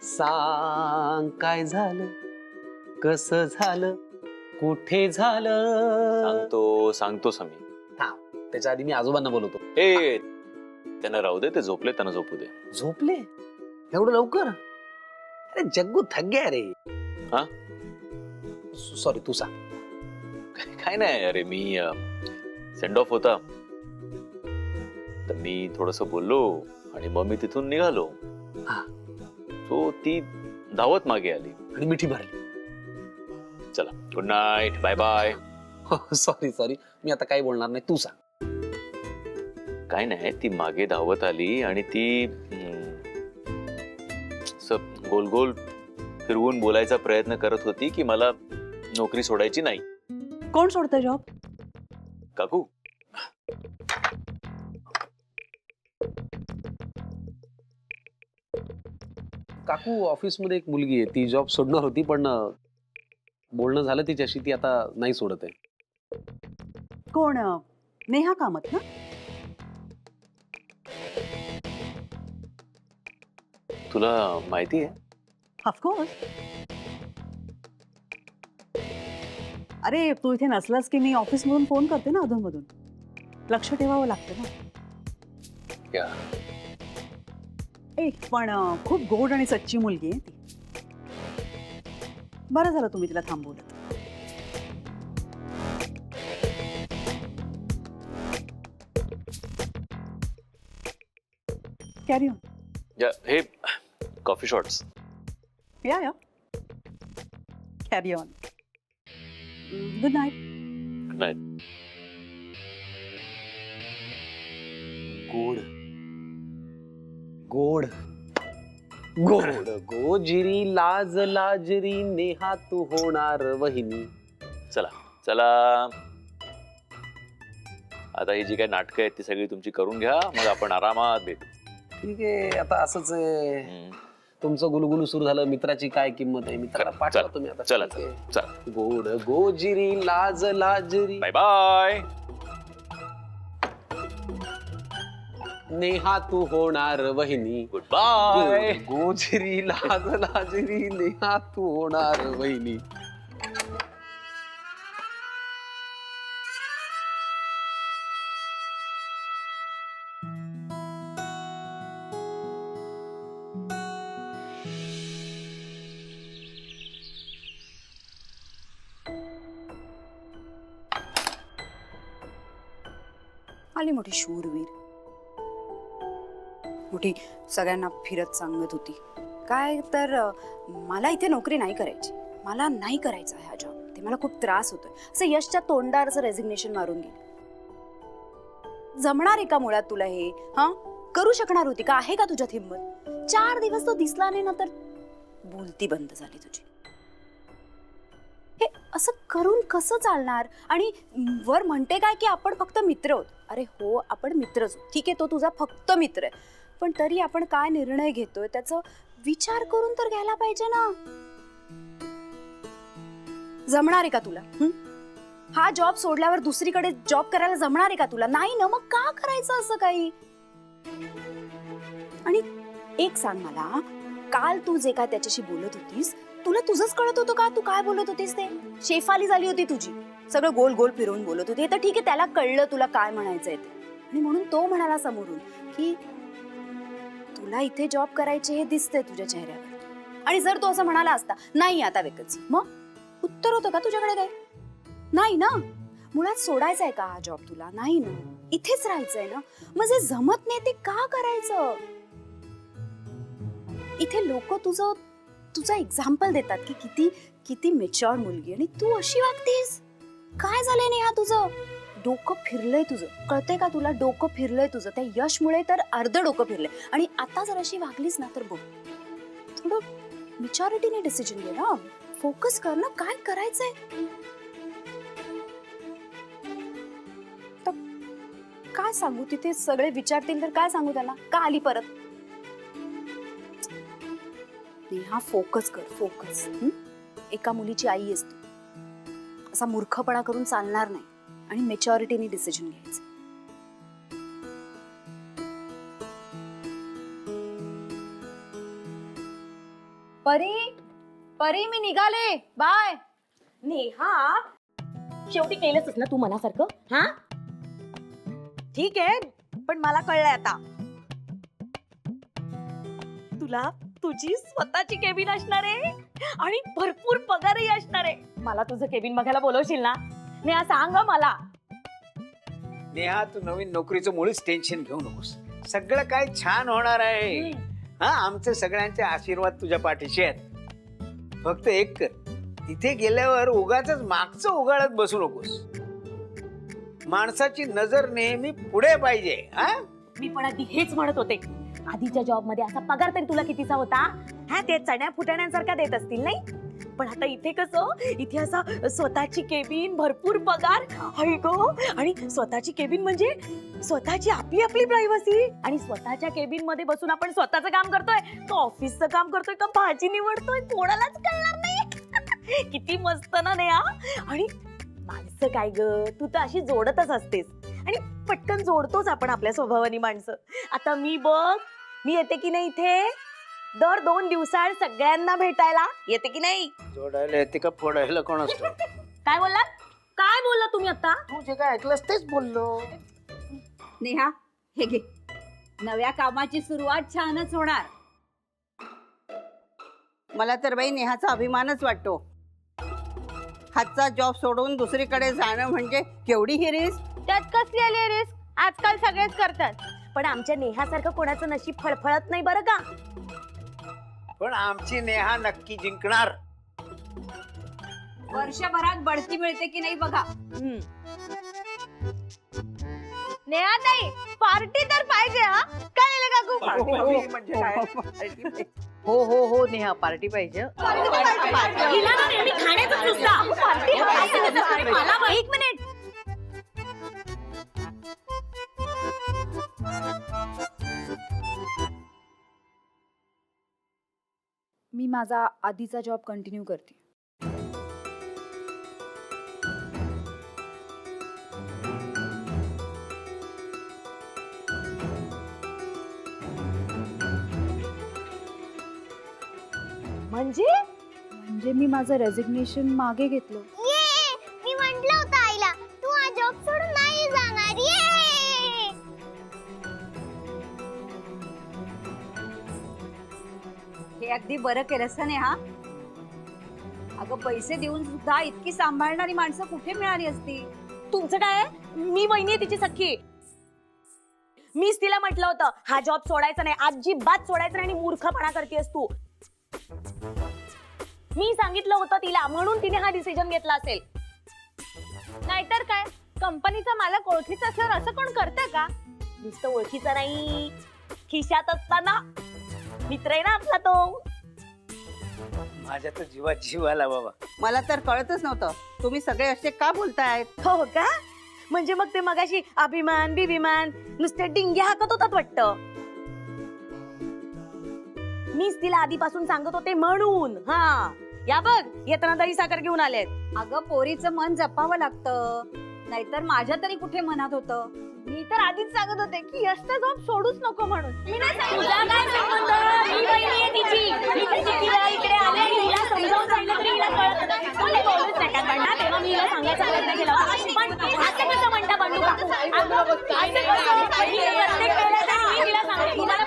सांग काय झालं, कसं झालं, कुठे झालं? सांगतो सांगतो समी. त्याच्या आधी मी आजोबांना बोलवतो. ए त्यांना राहू दे, ते झोपले, त्यांना झोपू दे. झोपले एवढं लवकर? अरे जग्गू थक गया रे. हा? सॉरी, तू सांग. काय नाही अरे, मी सेंड ऑफ होता तर मी थोडस बोललो आणि मग मी तिथून निघालो. हा. तो ती धावत मागे आली आणि मिठी मारली. चला good night, bye bye. Sorry sorry, मी आता काही बोलणार नाही, तू सांग. काय नाही, ती मागे धावत आली आणि ती गोल गोल फिरवून बोलायचा प्रयत्न करत होती की मला नोकरी सोडायची नाही. कोण सोडतं जॉब? काकू. काकू ऑफिस मध्ये एक मुलगी आहे, ती जॉब सोडणार होती पण बोलणं झालं तिच्याशी, ती आता नाही सोडत आहे. कोण? नेहा कामत ना? तुला माहिती आहे? ऑफकोर्स. अरे तू इथे नसलास की मी ऑफिस मधून फोन करते ना अधूनमधून. लक्ष ठेवावं लागतं ना. या पण खूप गोड आणि सच्ची मुलगी आहे ती. बरं झालं तुम्ही तिला थांबवलं. Carry on. या हे कॉफी शॉट्स. या carry on. Good night. Good night. गोड गोड गोड गोजिरी लाज लाजरी नेहा तू होणार वहिनी. चला चला, आता ही जी काही नाटकं आहेत ती सगळी तुमची करून घ्या, मग आपण आरामात भेटू. ठीक आहे, आता असंच आहे. तुमचं गुलगुलू सुरू झालं, मित्राची काय किंमत आहे, मित्राला पाठवा तुम्ही आता. चला ठीक आहे. चला, गोड गोजिरी लाज लाजरी बाय बाय. नेहा तू होणार वहिनी. Good bye. गोजिरी लाज लाजरी नेहा तू होणार वहिनी. आली मोठी शूरवीर, मोठी सगळ्यांना फिरत सांगत होती. काय तर मला इथे नोकरी नाही करायची, मला नाही करायचा हा जॉब, ते मला खूप त्रास होतोय, असं यशच्या तोंडावरचं रेझिग्नेशन मारून गेली. जमणार आहे का मुळात तुला हे? हा, करू शकणार होती का? आहे का तुझ्यात हिंमत? 4 दिवस तो दिसला नाही ना तर बोलती बंद झाली तुझी. हे असं करून कसं चालणार? आणि वर म्हणते काय की आपण फक्त मित्र आहोत. अरे हो, आपण मित्रच आहोत, ठीक आहे, तो तुझा फक्त मित्र आहे, पण तरी आपण काय निर्णय घेतोय त्याचा विचार करून तर घ्यायला पाहिजे ना. जमणार आहे का तुला? हा जॉब सोडल्यावर दुसरीकडे जॉब करायला जमणार आहे का तुला? नाही ना, मग का करायचं असं काही? आणि एक सांग मला, काल तू जे काय त्याच्याशी बोलत होतीस, तुला तुझंच कळत होतं का तू काय बोलत होतीस ते? शेफाली झाली होती तुझी, सगळं गोल गोल फिरवून बोलत होती. तर ठीक आहे, त्याला कळलं तुला काय म्हणायचंय ते, आणि म्हणून तो म्हणाला समोरून की तुला इथे जॉब करायचे हे दिसतंय तुझ्या चेहऱ्यावर. आणि जर तो असं म्हणाला असता नाही आता वेकन्सी, मग उत्तर होतं का तुझ्याकडे? काय नाही ना. मुळात सोडायचा आहे का हा जॉब तुला? नाही ना, इथेच राहायचंय ना. मग जे जमत नाही ते का करायचं? इथे लोक तुझं एक्झाम्पल देतात की किती किती मेच्युअर मुलगी, आणि तू अशी वागतेस. काय झालंय नेहा तुझं? डोकं फिरलंय तुझं, कळतंय का तुला? डोकं फिरलंय तुझं, त्या यशमुळे तर अर्ध डोकं फिरलंय. आणि आता जर अशी वागलीस ना तर बघ, थोडं मॅच्युरिटीने डिसिजन घे ना, फोकस कर ना, काय करायचंय. काय सांगू? तिथे सगळे विचारतील तर काय सांगू त्यांना? का आली परत? नेहा फोकस कर, फोकस. एका मुलीची आई आहेस तू, असा मूर्खपणा करून चालणार नाही, आणि मॅच्युरिटीने डिसिजन घ्यायचं. परी मी निघाले, बाय. नेहा, शेवटी केलंच ना तू मनासारखं. हा ठीक आहे, पण मला कळलंय आता, तुला तुझी स्वतःची केबिन असणार आहे आणि भरपूर पगारही असणार आहे. मला तुझं केबिन बघायला बोलवशील ना? नेहा सांग हं मला. नेहा, तू नवीन नोकरीचं मुळीच टेन्शन घेऊ नकोस. सगळं काय छान होणार आहे. हा, आमचे सगळ्यांचे आशीर्वाद तुझ्या पाठीशी आहेत. फक्त एक कर, तिथे गेल्यावर उगाचच मागचं उगाळत बसू नकोस. माणसाची नजर नेहमी पुढे पाहिजे. हा, मी पण अगदी हेच म्हणत होते. आधीच्या जॉब मध्ये असा पगार तरी तुला कितीचा होता? हा, ते चण्या फुटाण्यांसारखा देत असतील नाही? पण आता इथे कसं, इथे असा स्वतःची केबिन, भरपूर पगार, हाय गो. आणि स्वतःची केबिन म्हणजे स्वतःची आपली आपली प्रायव्हसी. आणि स्वतःच्या केबिन मध्ये बसून आपण स्वतःचं काम करतोय, तो ऑफिसचं काम करतोय का भाजी निवडतोय, कोणालाच कळणार नाही. किती मस्त ना नेहा. आणि माणसं काय ग, तू तर अशी जोडतच असतेस आणि पटकन जोडतोच आपण आपल्या स्वभावानी माणसं. आता मी बघ, मी येते की नाही इथे दर 2 दिवसाआड सगळ्यांना भेटायला येते की नाही? जोडायला येते का फोडायला कोण असतो? काय बोललात? काय बोलला तुम्ही आता? तू जे काय ऐकलंस तेच बोललो. नेहा, हे घे, नव्या कामाची सुरुवात छानच होणार. मला तर बाई नेहाचा अभिमानच वाटतो. हातचा जॉब सोडून दुसरीकडे जाणं म्हणजे केवढी ही रिस्क. त्यात कसली आली रिस्क? आजकाल सगळेच करतात. पण आमच्या नेहासारखं कोणाचं नशीब फळफळत नाही बरं का. पण आमची नेहा नक्की जिंकणार. वर्षभरात बढती मिळते की नाही बघा. नेहा नाही, पार्टी तर पाहिजे. हा, काय काकू? म्हणजे काय? हो हो हो नेहा, पार्टी पाहिजे. हिला ना नेहमी खाण्याचा चुसला. पार्टी असं कसं पार्टी? मला बघ. एक मिनिट. मी माझा आधीचा जॉब कंटिन्यू करते. म्हणजे मी माझं रेझिग्नेशन मागे घेतलं. मी म्हंटल होतं आईला, तू हा जॉब सोडून नाही जाणार. हे अगदी बरं केलंस नेहा. अगं, पैसे देऊन सुद्धा इतकी सांभाळणारी माणसं कुठे मिळाली असती? तुमचं काय? मी वहिनी आहे तिची सख्खी. मीच तिला म्हटलं होतं हा जॉब सोडायचा नाही, अजिबात सोडायचा नाही आणि मूर्खपणा करतेस तू. मी सांगितलं होतं तिला, म्हणून तिने हा डिसिजन घेतला असेल. नाहीतर काय, कंपनीचा मालक ओळखीचा असल्यावर असं कोण करतं का? नुसतं ओळखीचा नाही, खिशात असताना मित्र आहे ना आपला तो. माझ्या तर जीवात जीव आला बाबा. मला तर कळतच नव्हतं तुम्ही सगळे असे का बोलतायत. हो का? म्हणजे मग ते मगाशी अभिमान बिभिमान नुसते डिंगे हाकत होतात वाटतं. मीच तिला आधीपासून सांगत होते म्हणून. हा, या बघ, येताना दही साखर घेऊन आलेत. अगं, पोरीचं मन जपावं लागतं, नाहीतर माझ्या तरी कुठे मनात होतं. मी तर आधीच सांगत होते की यशचा जॉब सोडूच नको म्हणून. मी नाही सांगितलं. तुझा काय संबंध? मी बहिणी आहे तिची. मी तिची तिला इकडे आले आणि हिला समजावून सांगितलं तरी हिला कळत नाही. तुम्ही बोलूच नका बंडा, तेव्हा मी हिला सांगायचा प्रयत्न केला होता. पण असं कसं म्हणता बंडू काकू? असं कसं? मी प्रत्येक वेळेला मी तिला सांगते, हिला